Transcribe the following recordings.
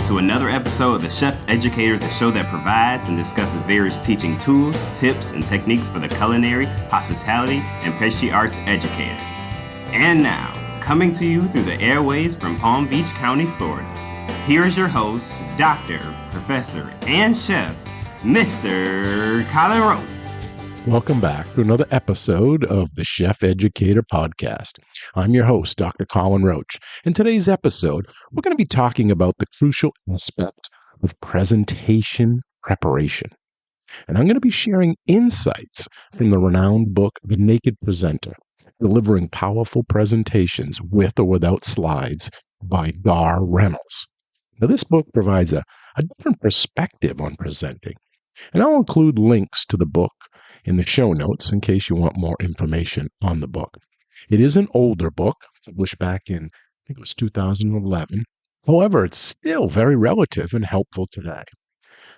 to another episode of the Chef Educator, the show that provides and discusses various teaching tools, tips, and techniques for the culinary, hospitality, and pastry arts educator. And now, coming to you through the airways from Palm Beach County, Florida, here is your host, Doctor, Professor, and Chef, Mr. Colin Roche. Welcome back to another episode of the Chef Educator podcast. I'm your host, Dr. Colin Roche. In today's episode, we're going to be talking about the crucial aspect of presentation preparation. And I'm going to be sharing insights from the renowned book, The Naked Presenter, Delivering Powerful Presentations with or Without Slides by Gar Reynolds. Now, this book provides a different perspective on presenting, and I'll include links to the book in the show notes in case you want more information on the book. It is an older book, published back in, I think it was 2011. However, it's still very relative and helpful today.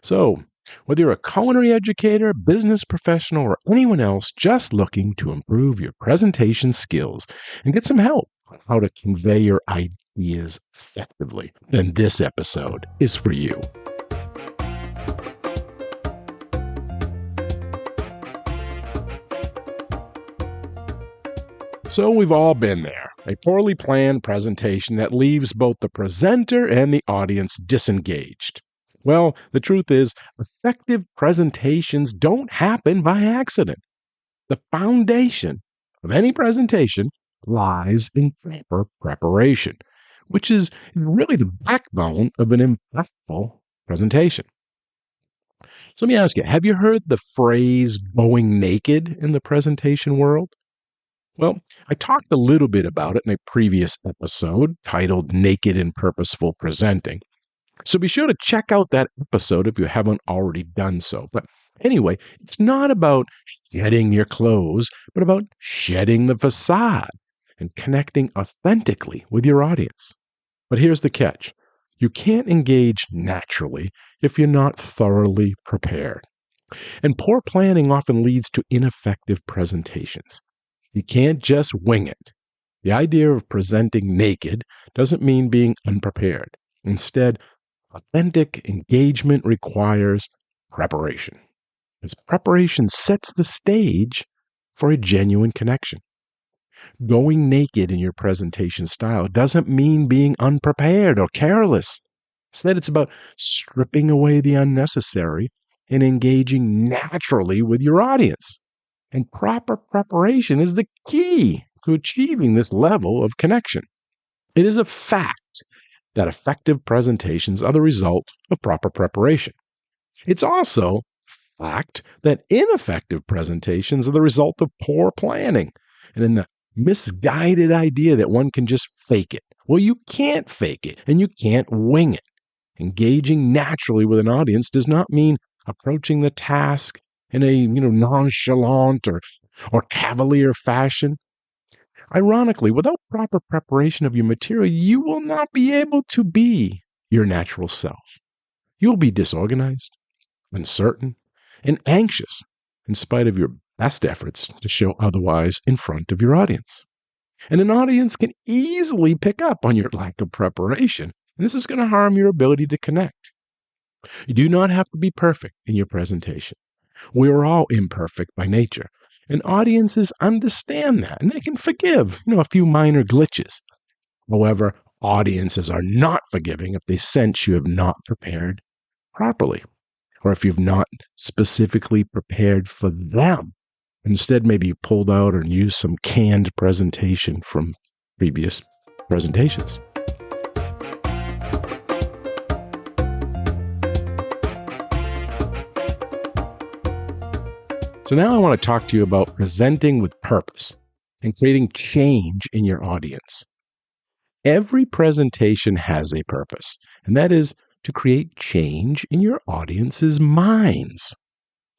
So, whether you're a culinary educator, business professional, or anyone else just looking to improve your presentation skills and get some help on how to convey your ideas effectively, then this episode is for you. So we've all been there, a poorly planned presentation that leaves both the presenter and the audience disengaged. Well, the truth is, effective presentations don't happen by accident. The foundation of any presentation lies in proper preparation, which is really the backbone of an impactful presentation. So let me ask you, have you heard the phrase going naked in the presentation world? Well, I talked a little bit about it in a previous episode titled Naked and Purposeful Presenting. So be sure to check out that episode if you haven't already done so. But anyway, it's not about shedding your clothes, but about shedding the facade and connecting authentically with your audience. But here's the catch. You can't engage naturally if you're not thoroughly prepared. And poor planning often leads to ineffective presentations. You can't just wing it. The idea of presenting naked doesn't mean being unprepared. Instead, authentic engagement requires preparation, as preparation sets the stage for a genuine connection. Going naked in your presentation style doesn't mean being unprepared or careless. Instead, it's about stripping away the unnecessary and engaging naturally with your audience. And proper preparation is the key to achieving this level of connection. It is a fact that effective presentations are the result of proper preparation. It's also a fact that ineffective presentations are the result of poor planning and in the misguided idea that one can just fake it. Well, you can't fake it and you can't wing it. Engaging naturally with an audience does not mean approaching the task in a nonchalant or cavalier fashion. Ironically, without proper preparation of your material, you will not be able to be your natural self. You will be disorganized, uncertain, and anxious in spite of your best efforts to show otherwise in front of your audience. And an audience can easily pick up on your lack of preparation, and this is going to harm your ability to connect. You do not have to be perfect in your presentation. We are all imperfect by nature, and audiences understand that, and they can forgive, a few minor glitches. However, audiences are not forgiving if they sense you have not prepared properly, or if you've not specifically prepared for them. Instead, maybe you pulled out and used some canned presentation from previous presentations. So now I want to talk to you about presenting with purpose and creating change in your audience. Every presentation has a purpose, and that is to create change in your audience's minds.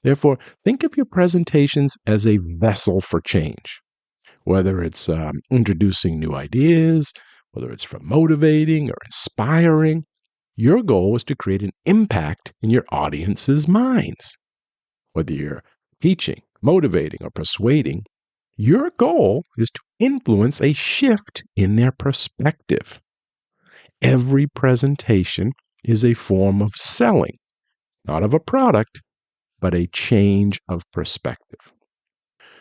Therefore, think of your presentations as a vessel for change, whether it's introducing new ideas, whether it's for motivating or inspiring. Your goal is to create an impact in your audience's minds. Whether you're teaching, motivating, or persuading, your goal is to influence a shift in their perspective. Every presentation is a form of selling, not of a product, but a change of perspective.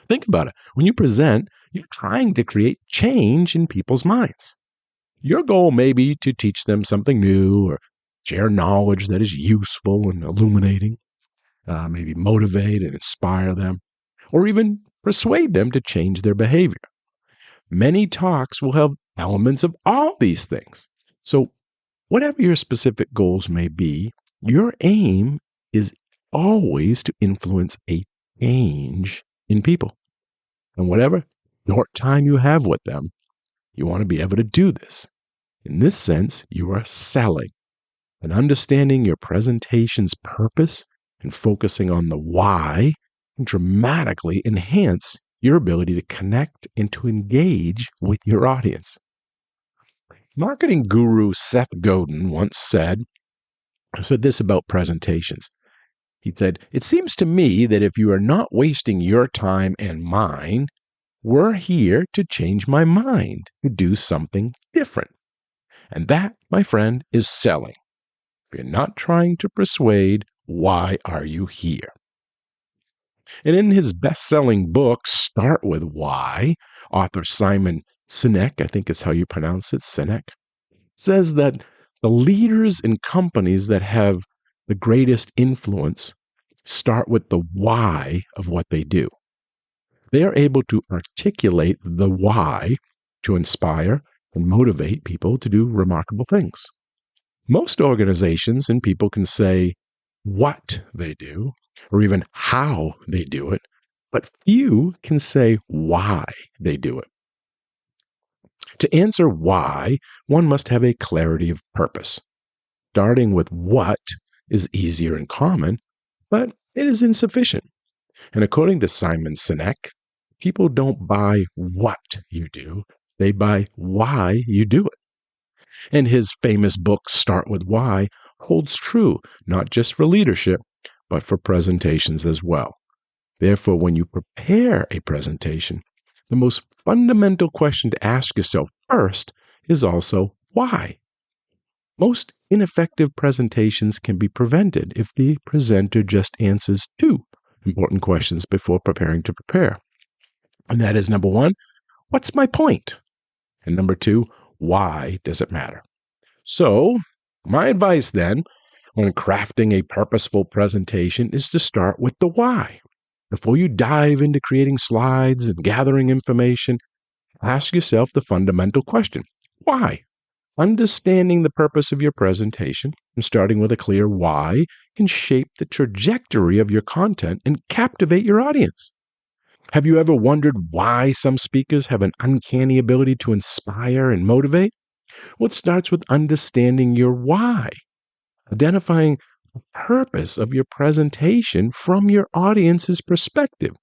Think about it. When you present, you're trying to create change in people's minds. Your goal may be to teach them something new or share knowledge that is useful and illuminating, maybe motivate and inspire them, or even persuade them to change their behavior. Many talks will have elements of all these things. So, whatever your specific goals may be, your aim is always to influence a change in people. And whatever short time you have with them, you want to be able to do this. In this sense, you are selling. And understanding your presentation's purpose and focusing on the why can dramatically enhance your ability to connect and to engage with your audience. Marketing guru Seth Godin once said this about presentations. He said, "It seems to me that if you are not wasting your time and mine, we're here to change my mind, to do something different." And that, my friend, is selling. If you're not trying to persuade, why are you here? And in his best-selling book, Start With Why, author Simon Sinek, I think is how you pronounce it, Sinek, says that the leaders in companies that have the greatest influence start with the why of what they do. They are able to articulate the why to inspire and motivate people to do remarkable things. Most organizations and people can say what they do or even how they do it, but few can say why they do it. To answer why, one must have a clarity of purpose. Starting with what is easier and common, but it is insufficient. And according to Simon Sinek, people don't buy what you do, they buy why you do it. And his famous book, Start With Why, holds true not just for leadership, but for presentations as well. Therefore, when you prepare a presentation, the most fundamental question to ask yourself first is also why. Most ineffective presentations can be prevented if the presenter just answers two important questions before preparing to prepare. And that is, number one, what's my point? And number two, why does it matter? So, my advice then, when crafting a purposeful presentation, is to start with the why. Before you dive into creating slides and gathering information, ask yourself the fundamental question, why? Understanding the purpose of your presentation and starting with a clear why can shape the trajectory of your content and captivate your audience. Have you ever wondered why some speakers have an uncanny ability to inspire and motivate? Well, it starts with understanding your why, identifying the purpose of your presentation from your audience's perspective.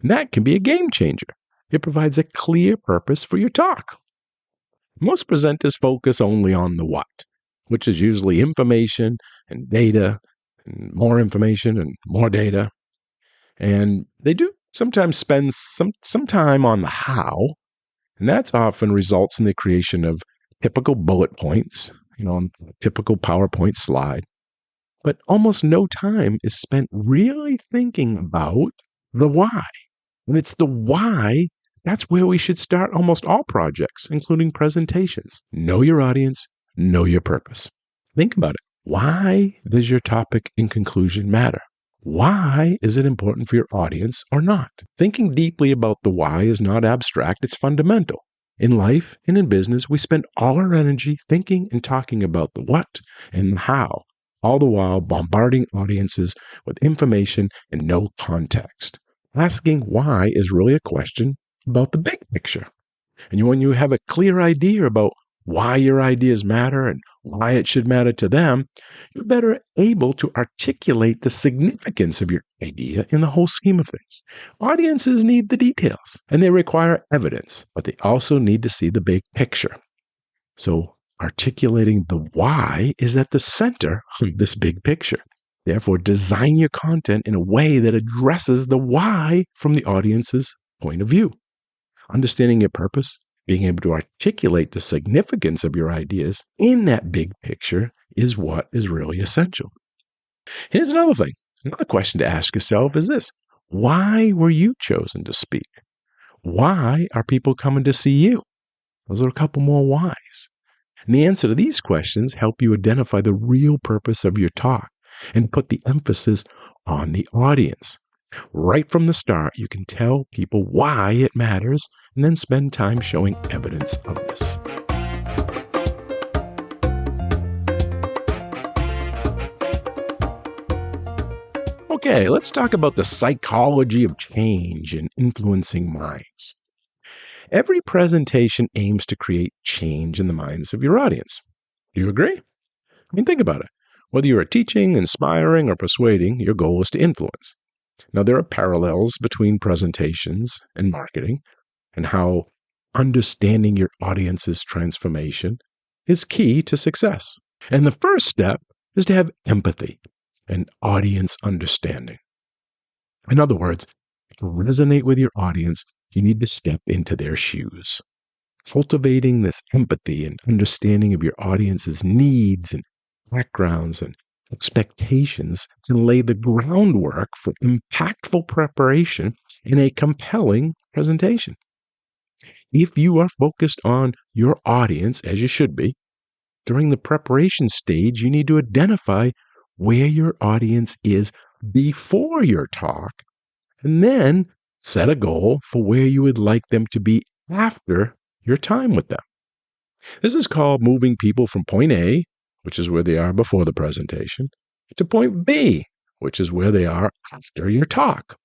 And that can be a game changer. It provides a clear purpose for your talk. Most presenters focus only on the what, which is usually information and data, and more information and more data. And they do sometimes spend some time on the how, and that's often results in the creation of typical bullet points, on a typical PowerPoint slide. But almost no time is spent really thinking about the why. And it's the why, that's where we should start almost all projects, including presentations. Know your audience, know your purpose. Think about it. Why does your topic in conclusion matter? Why is it important for your audience or not? Thinking deeply about the why is not abstract, it's fundamental. In life and in business, we spend all our energy thinking and talking about the what and the how, all the while bombarding audiences with information and no context. Asking why is really a question about the big picture. And when you have a clear idea about why your ideas matter and why it should matter to them, you're better able to articulate the significance of your idea in the whole scheme of things. Audiences need the details, and they require evidence, but they also need to see the big picture. So articulating the why is at the center of this big picture. Therefore, design your content in a way that addresses the why from the audience's point of view. Understanding your purpose, being able to articulate the significance of your ideas in that big picture is what is really essential. Here's another thing. Another question to ask yourself is this: why were you chosen to speak? Why are people coming to see you? Those are a couple more whys. And the answer to these questions help you identify the real purpose of your talk and put the emphasis on the audience. Right from the start, you can tell people why it matters and then spend time showing evidence of this. Okay, let's talk about the psychology of change and influencing minds. Every presentation aims to create change in the minds of your audience. Do you agree? I mean, think about it. Whether you are teaching, inspiring, or persuading, your goal is to influence. Now, there are parallels between presentations and marketing, and how understanding your audience's transformation is key to success. And the first step is to have empathy and audience understanding. In other words, to resonate with your audience, you need to step into their shoes. Cultivating this empathy and understanding of your audience's needs and backgrounds and expectations can lay the groundwork for impactful preparation in a compelling presentation. If you are focused on your audience, as you should be, during the preparation stage, you need to identify where your audience is before your talk, and then set a goal for where you would like them to be after your time with them. This is called moving people from point A, which is where they are before the presentation, to point B, which is where they are after your talk.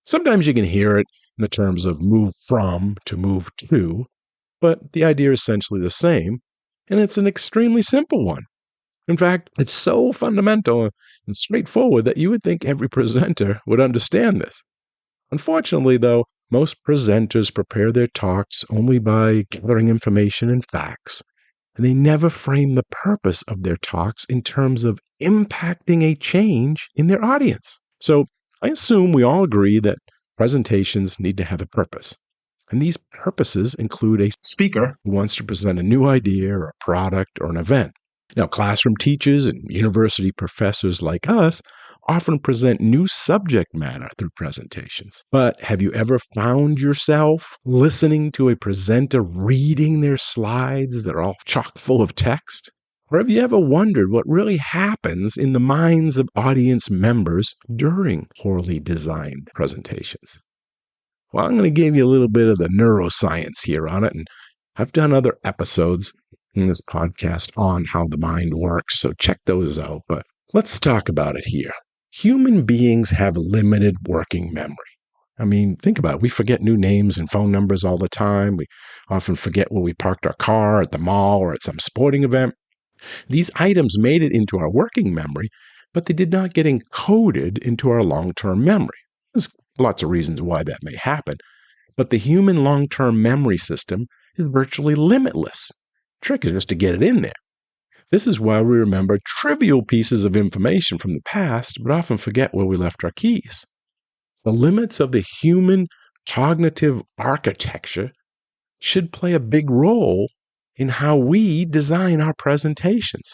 Sometimes you can hear it in the terms of move from to move to, but the idea is essentially the same, and it's an extremely simple one. In fact, it's so fundamental and straightforward that you would think every presenter would understand this. Unfortunately, though, most presenters prepare their talks only by gathering information and facts, and they never frame the purpose of their talks in terms of impacting a change in their audience. So I assume we all agree that presentations need to have a purpose. And these purposes include a speaker who wants to present a new idea or a product or an event. Now, classroom teachers and university professors like us often present new subject matter through presentations. But have you ever found yourself listening to a presenter reading their slides that are all chock full of text? Or have you ever wondered what really happens in the minds of audience members during poorly designed presentations? Well, I'm going to give you a little bit of the neuroscience here on it, and I've done other episodes in this podcast on how the mind works, so check those out. But let's talk about it here. Human beings have limited working memory. I mean, think about it. We forget new names and phone numbers all the time. We often forget where we parked our car at the mall or at some sporting event. These items made it into our working memory, but they did not get encoded into our long-term memory. There's lots of reasons why that may happen, but the human long-term memory system is virtually limitless. The trick is just to get it in there. This is why we remember trivial pieces of information from the past, but often forget where we left our keys. The limits of the human cognitive architecture should play a big role in how we design our presentations.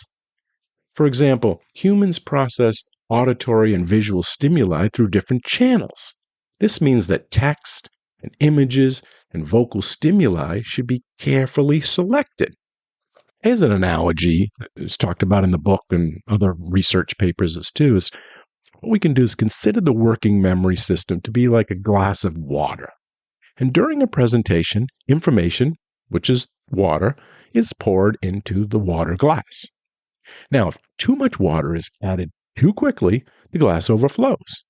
For example, humans process auditory and visual stimuli through different channels. This means that text and images and vocal stimuli should be carefully selected. As an analogy, it's talked about in the book and other research papers as too, is what we can do is consider the working memory system to be like a glass of water. And during a presentation, information, which is water, is poured into the water glass. Now, if too much water is added too quickly, the glass overflows.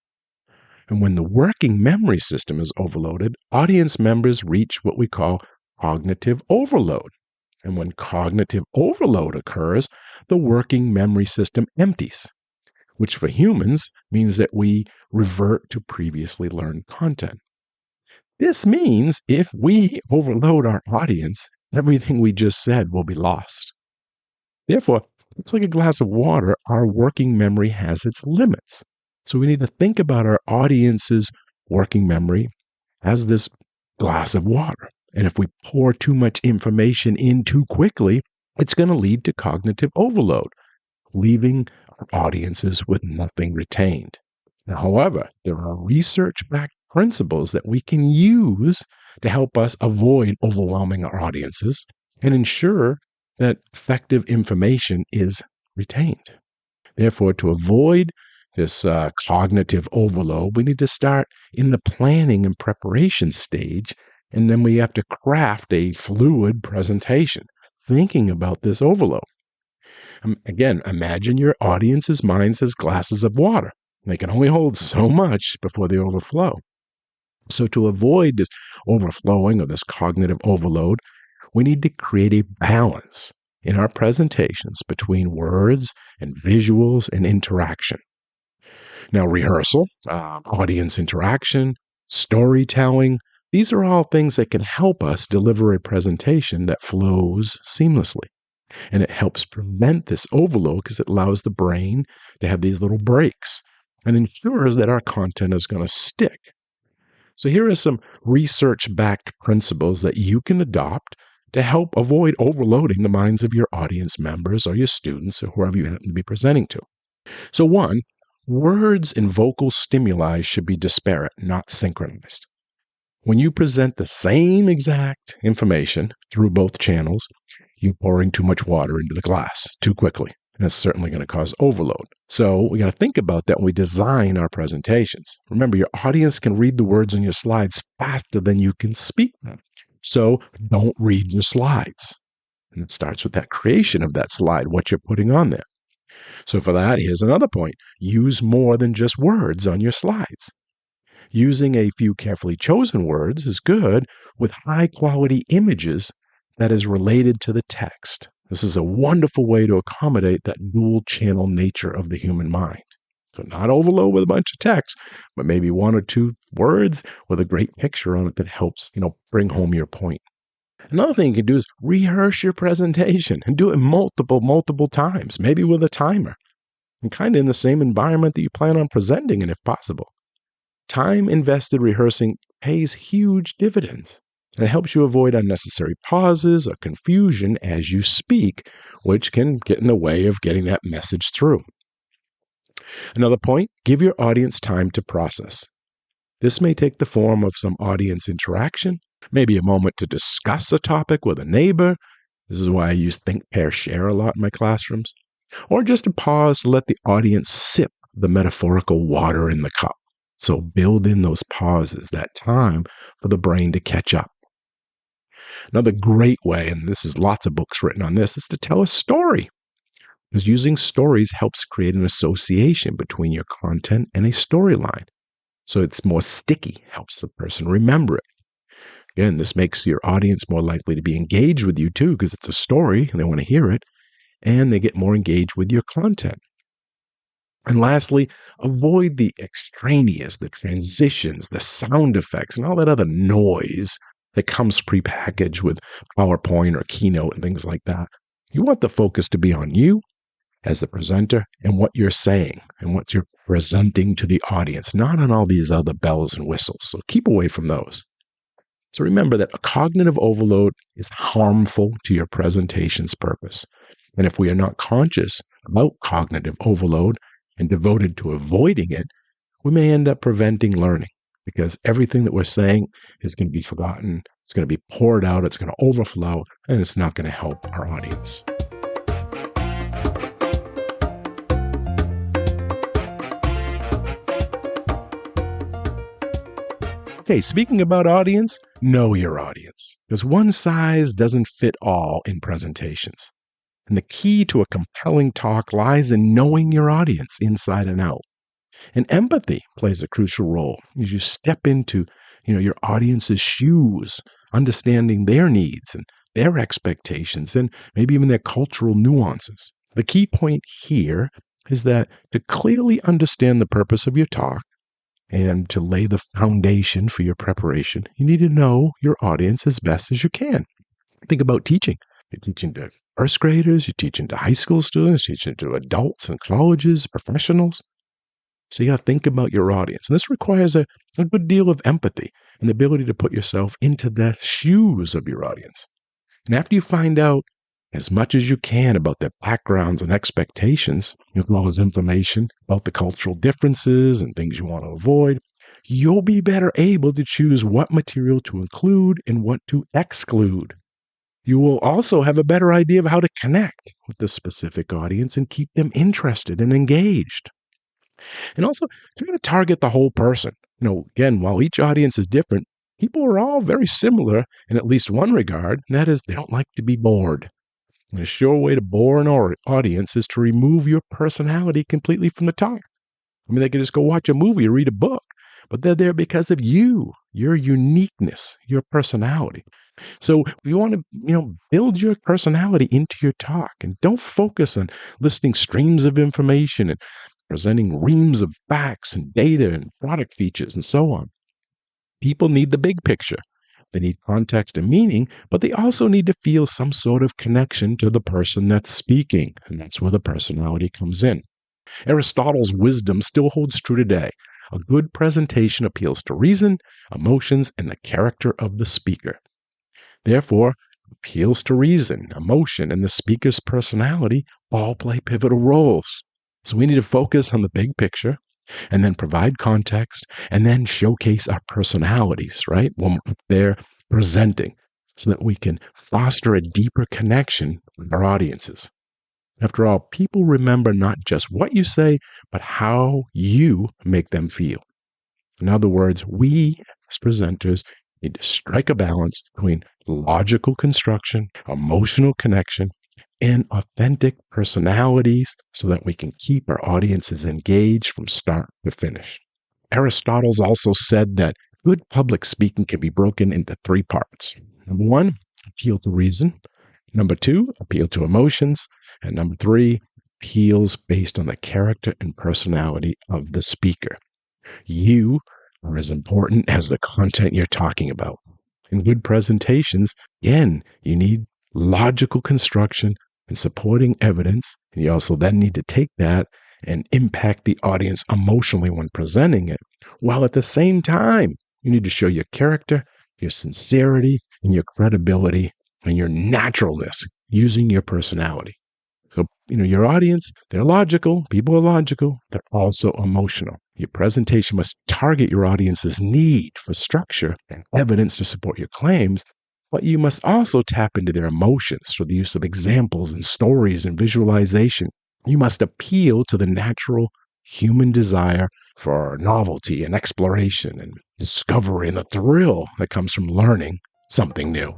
And when the working memory system is overloaded, audience members reach what we call cognitive overload. And when cognitive overload occurs, the working memory system empties, which for humans means that we revert to previously learned content. This means if we overload our audience, everything we just said will be lost. Therefore, it's like a glass of water, our working memory has its limits. So we need to think about our audience's working memory as this glass of water. And if we pour too much information in too quickly, it's going to lead to cognitive overload. leaving our audiences with nothing retained. Now, however, there are research-backed principles that we can use to help us avoid overwhelming our audiences and ensure that effective information is retained. Therefore, to avoid this cognitive overload, we need to start in the planning and preparation stage, and then we have to craft a fluid presentation, thinking about this overload. Again, imagine your audience's minds as glasses of water. They can only hold so much before they overflow. So to avoid this overflowing or this cognitive overload, we need to create a balance in our presentations between words and visuals and interaction. Now, rehearsal, audience interaction, storytelling, these are all things that can help us deliver a presentation that flows seamlessly. And it helps prevent this overload because it allows the brain to have these little breaks and ensures that our content is going to stick. So here are some research-backed principles that you can adopt to help avoid overloading the minds of your audience members or your students or whoever you happen to be presenting to. So one, words and vocal stimuli should be disparate, not synchronized. When you present the same exact information through both channels, you're pouring too much water into the glass too quickly, and it's certainly going to cause overload. So we got to think about that when we design our presentations. Remember, your audience can read the words on your slides faster than you can speak them. So don't read your slides. And it starts with that creation of that slide, what you're putting on there. So for that, here's another point. Use more than just words on your slides. Using a few carefully chosen words is good with high-quality images that is related to the text. This is a wonderful way to accommodate that dual-channel nature of the human mind. So not overload with a bunch of text, but maybe one or two words with a great picture on it that helps, bring home your point. Another thing you can do is rehearse your presentation and do it multiple times, maybe with a timer, and kind of in the same environment that you plan on presenting in if possible. Time invested rehearsing pays huge dividends, and it helps you avoid unnecessary pauses or confusion as you speak, which can get in the way of getting that message through. Another point, give your audience time to process. This may take the form of some audience interaction, maybe a moment to discuss a topic with a neighbor. This is why I use think, pair, share a lot in my classrooms. Or just a pause to let the audience sip the metaphorical water in the cup. So build in those pauses, that time for the brain to catch up. Another great way, and this is lots of books written on this, is to tell a story. Because using stories helps create an association between your content and a storyline. So it's more sticky, helps the person remember it. Again, this makes your audience more likely to be engaged with you too, because it's a story and they want to hear it, and they get more engaged with your content. And lastly, avoid the extraneous, the transitions, the sound effects, and all that other noise that comes prepackaged with PowerPoint or Keynote and things like that. You want the focus to be on you as the presenter and what you're saying and what you're presenting to the audience, not on all these other bells and whistles. So keep away from those. So remember that a cognitive overload is harmful to your presentation's purpose. And if we are not conscious about cognitive overload and devoted to avoiding it, we may end up preventing learning because everything that we're saying is going to be forgotten, it's going to be poured out, it's going to overflow, and it's not going to help our audience. Okay, speaking about audience, know your audience, because one size doesn't fit all in presentations. And the key to a compelling talk lies in knowing your audience inside and out. And empathy plays a crucial role as you step into, your audience's shoes, understanding their needs and their expectations and maybe even their cultural nuances. The key point here is that to clearly understand the purpose of your talk and to lay the foundation for your preparation, you need to know your audience as best as you can. Think about teaching. You're teaching to first graders, you're teaching to high school students, you're teaching to adults and colleges, professionals. So you got to think about your audience. And this requires a good deal of empathy and the ability to put yourself into the shoes of your audience. And after you find out as much as you can about their backgrounds and expectations, as well as information about the cultural differences and things you want to avoid, you'll be better able to choose what material to include and what to exclude. You will also have a better idea of how to connect with the specific audience and keep them interested and engaged. And also, try to target the whole person. Again, while each audience is different, people are all very similar in at least one regard, and that is they don't like to be bored. And a sure way to bore an audience is to remove your personality completely from the talk. They can just go watch a movie or read a book, but they're there because of you, your uniqueness, your personality. So you want to, build your personality into your talk, and don't focus on listing streams of information and presenting reams of facts and data and product features and so on. People need the big picture. They need context and meaning, but they also need to feel some sort of connection to the person that's speaking, and that's where the personality comes in. Aristotle's wisdom still holds true today. A good presentation appeals to reason, emotions, and the character of the speaker. Therefore, appeals to reason, emotion, and the speaker's personality all play pivotal roles. So we need to focus on the big picture and then provide context and then showcase our personalities, right? When we're up there presenting, so that we can foster a deeper connection with our audiences. After all, people remember not just what you say, but how you make them feel. In other words, we as presenters need to strike a balance between logical construction, emotional connection, and authentic personalities so that we can keep our audiences engaged from start to finish. Aristotle's also said that good public speaking can be broken into 3 parts. Number 1, appeal to reason. Number 2, appeal to emotions. And number 3, appeals based on the character and personality of the speaker. You are as important as the content you're talking about. In good presentations, again, you need logical construction and supporting evidence. And you also then need to take that and impact the audience emotionally when presenting it, while at the same time, you need to show your character, your sincerity, and your credibility, and your naturalness using your personality. So, your audience, they're logical. People are logical. They're also emotional. Your presentation must target your audience's need for structure and evidence to support your claims, but you must also tap into their emotions through the use of examples and stories and visualization. You must appeal to the natural human desire for novelty and exploration and discovery and the thrill that comes from learning something new.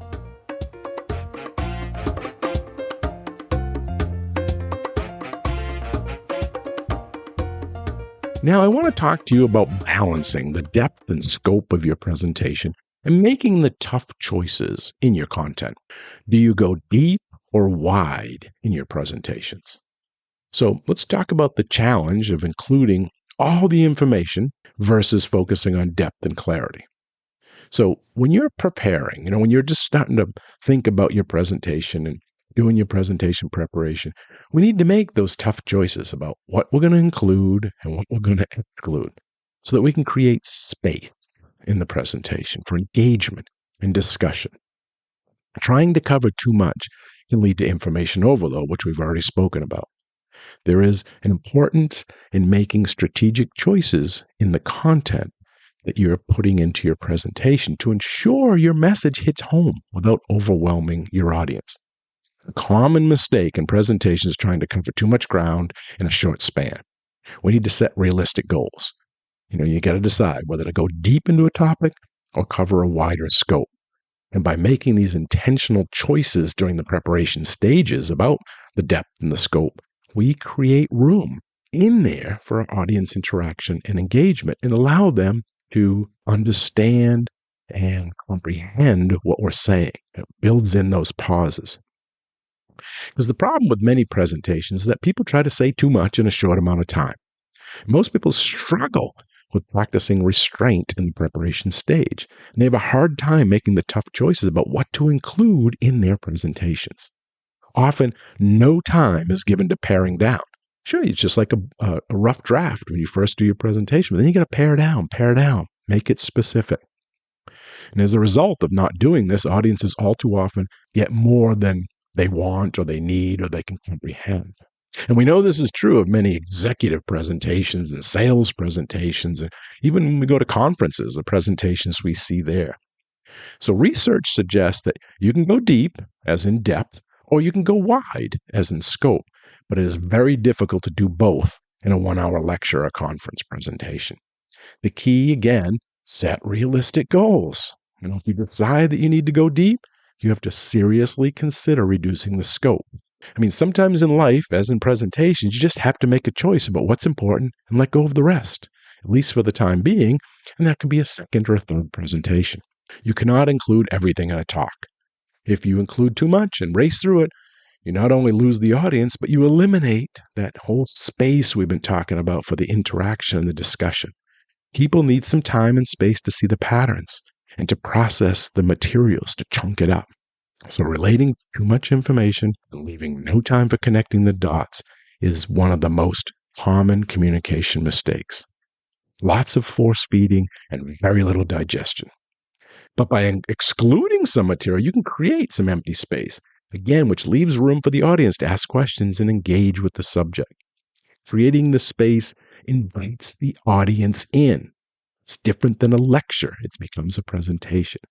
Now, I want to talk to you about balancing the depth and scope of your presentation and making the tough choices in your content. Do you go deep or wide in your presentations? So let's talk about the challenge of including all the information versus focusing on depth and clarity. So when you're preparing, when you're just starting to think about your presentation and doing your presentation preparation, we need to make those tough choices about what we're going to include and what we're going to exclude so that we can create space in the presentation for engagement and discussion. Trying to cover too much can lead to information overload, which we've already spoken about. There is an importance in making strategic choices in the content that you're putting into your presentation to ensure your message hits home without overwhelming your audience. A common mistake in presentations is trying to cover too much ground in a short span. We need to set realistic goals. You got to decide whether to go deep into a topic or cover a wider scope. And by making these intentional choices during the preparation stages about the depth and the scope, we create room in there for audience interaction and engagement and allow them to understand and comprehend what we're saying. It builds in those pauses. Because the problem with many presentations is that people try to say too much in a short amount of time. Most people struggle with practicing restraint in the preparation stage, and they have a hard time making the tough choices about what to include in their presentations. Often, no time is given to paring down. Sure, it's just like a rough draft when you first do your presentation, but then you got to pare down, make it specific. And as a result of not doing this, audiences all too often get more than they want or they need or they can comprehend. And we know this is true of many executive presentations and sales presentations, and even when we go to conferences, the presentations we see there. So research suggests that you can go deep, as in depth, or you can go wide, as in scope, but it is very difficult to do both in a 1-hour lecture or conference presentation. The key, again, set realistic goals. If you decide that you need to go deep, you have to seriously consider reducing the scope. Sometimes in life, as in presentations, you just have to make a choice about what's important and let go of the rest, at least for the time being, and that can be a second or a third presentation. You cannot include everything in a talk. If you include too much and race through it, you not only lose the audience, but you eliminate that whole space we've been talking about for the interaction and the discussion. People need some time and space to see the patterns and to process the materials, to chunk it up. So relating too much information and leaving no time for connecting the dots is one of the most common communication mistakes. Lots of force feeding and very little digestion. But by excluding some material, you can create some empty space, again, which leaves room for the audience to ask questions and engage with the subject. Creating the space invites the audience in. It's different than a lecture. It becomes a presentation.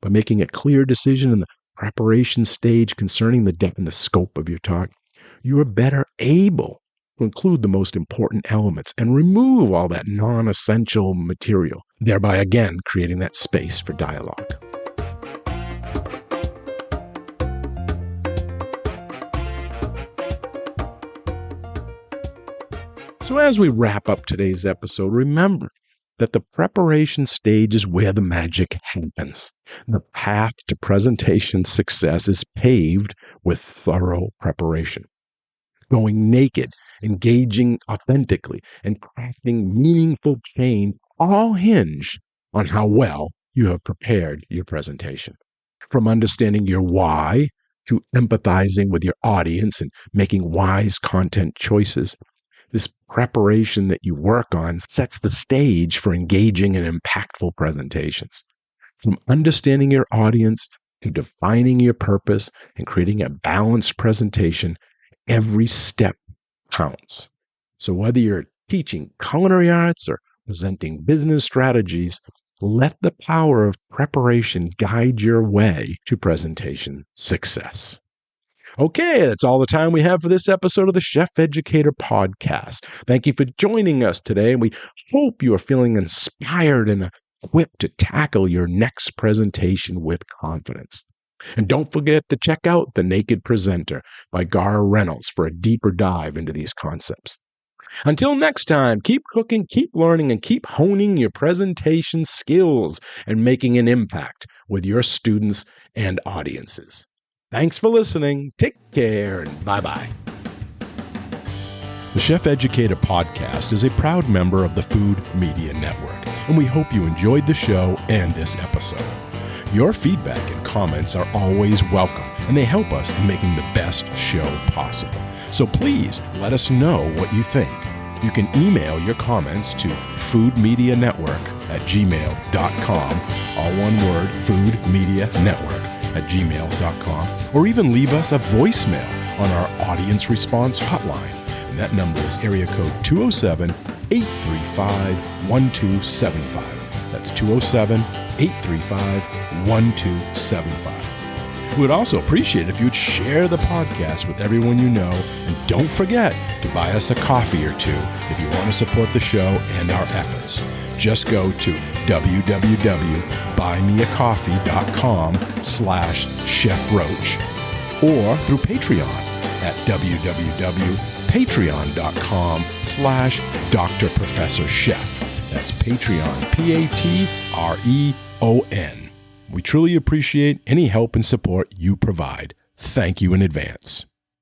By making a clear decision in the preparation stage concerning the depth and the scope of your talk, you are better able to include the most important elements and remove all that non-essential material, thereby again creating that space for dialogue. So as we wrap up today's episode, remember that the preparation stage is where the magic happens. The path to presentation success is paved with thorough preparation. Going naked, engaging authentically, and crafting meaningful change all hinge on how well you have prepared your presentation. From understanding your why to empathizing with your audience and making wise content choices, this preparation that you work on sets the stage for engaging in impactful presentations. From understanding your audience to defining your purpose and creating a balanced presentation, every step counts. So whether you're teaching culinary arts or presenting business strategies, let the power of preparation guide your way to presentation success. Okay, that's all the time we have for this episode of the Chef Educator podcast. Thank you for joining us today, and we hope you are feeling inspired and equipped to tackle your next presentation with confidence. And don't forget to check out The Naked Presenter by Gar Reynolds for a deeper dive into these concepts. Until next time, keep cooking, keep learning, and keep honing your presentation skills and making an impact with your students and audiences. Thanks for listening. Take care and bye-bye. The Chef Educator podcast is a proud member of the Food Media Network, and we hope you enjoyed the show and this episode. Your feedback and comments are always welcome, and they help us in making the best show possible. So please let us know what you think. You can email your comments to foodmedianetwork@gmail.com, all one word, foodmedianetwork@gmail.com, or even leave us a voicemail on our audience response hotline. And that number is area code 207-835-1275. That's 207-835-1275. We would also appreciate it if you would share the podcast with everyone you know, and don't forget to buy us a coffee or two if you want to support the show and our efforts. Just go to www.buymeacoffee.com/Chef Roche or through Patreon at www.patreon.com/Dr. Professor Chef. That's Patreon, Patreon. We truly appreciate any help and support you provide. Thank you in advance.